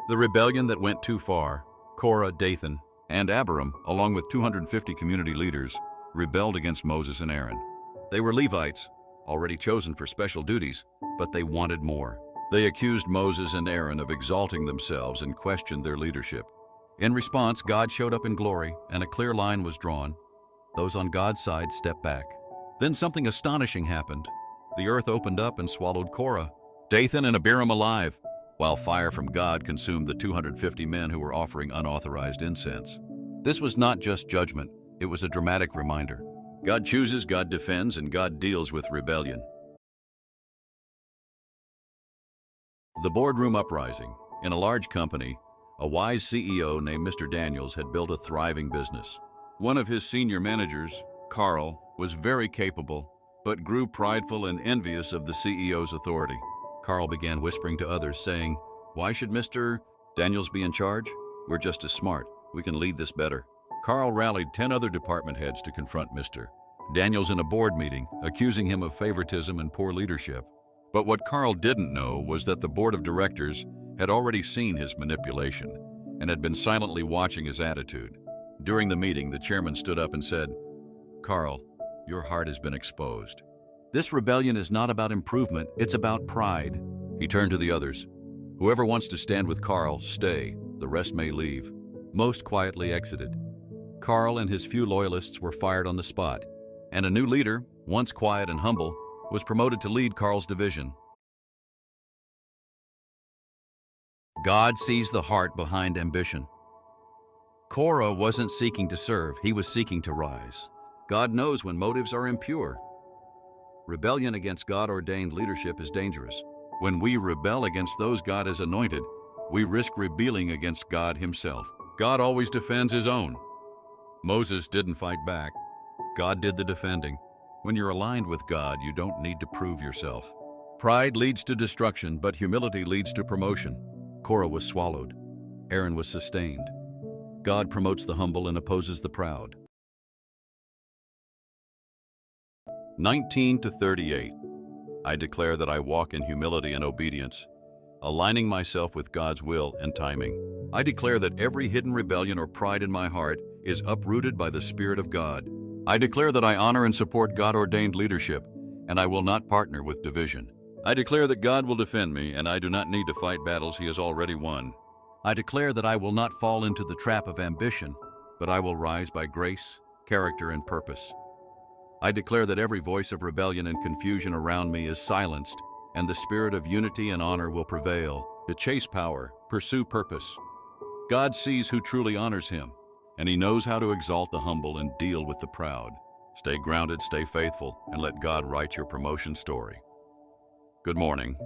The rebellion that went too far. Korah, Dathan, and Abiram, along with 250 community leaders, rebelled against Moses and Aaron. They were Levites, already chosen for special duties, but they wanted more. They accused Moses and Aaron of exalting themselves and questioned their leadership. In response, God showed up in glory, and a clear line was drawn. Those on God's side stepped back. Then something astonishing happened. The earth opened up and swallowed Korah, Dathan, and Abiram alive, while fire from God consumed the 250 men who were offering unauthorized incense. This was not just judgment, it was a dramatic reminder. God chooses, God defends, and God deals with rebellion. The boardroom uprising. In a large company, a wise CEO named Mr. Daniels had built a thriving business. One of his senior managers, Carl, was very capable, but grew prideful and envious of the CEO's authority. Carl began whispering to others, saying, "Why should Mr. Daniels be in charge? We're just as smart. We can lead this better." Carl rallied 10 other department heads to confront Mr. Daniels in a board meeting, accusing him of favoritism and poor leadership. But what Carl didn't know was that the board of directors had already seen his manipulation and had been silently watching his attitude. During the meeting, the chairman stood up and said, "Carl, your heart has been exposed. This rebellion is not about improvement, it's about pride." He turned to the others. "Whoever wants to stand with Carl, stay. The rest may leave." Most quietly exited. Carl and his few loyalists were fired on the spot, and a new leader, once quiet and humble, was promoted to lead Carl's division. God sees the heart behind ambition. Korah wasn't seeking to serve, he was seeking to rise. God knows when motives are impure. Rebellion against God-ordained leadership is dangerous. When we rebel against those God has anointed, we risk rebelling against God himself. God always defends his own. Moses didn't fight back. God did the defending. When you're aligned with God, you don't need to prove yourself. Pride leads to destruction, but humility leads to promotion. Korah was swallowed. Aaron was sustained. God promotes the humble and opposes the proud. 19 to 38. I declare that I walk in humility and obedience, aligning myself with God's will and timing. I declare that every hidden rebellion or pride in my heart is uprooted by the Spirit of God. I declare that I honor and support God-ordained leadership, and I will not partner with division. I declare that God will defend me, and I do not need to fight battles he has already won. I declare that I will not fall into the trap of ambition, but I will rise by grace, character, and purpose. I declare that every voice of rebellion and confusion around me is silenced, and the spirit of unity and honor will prevail, to chase power, pursue purpose. God sees who truly honors him, and he knows how to exalt the humble and deal with the proud. Stay grounded, stay faithful, and let God write your promotion story. Good morning.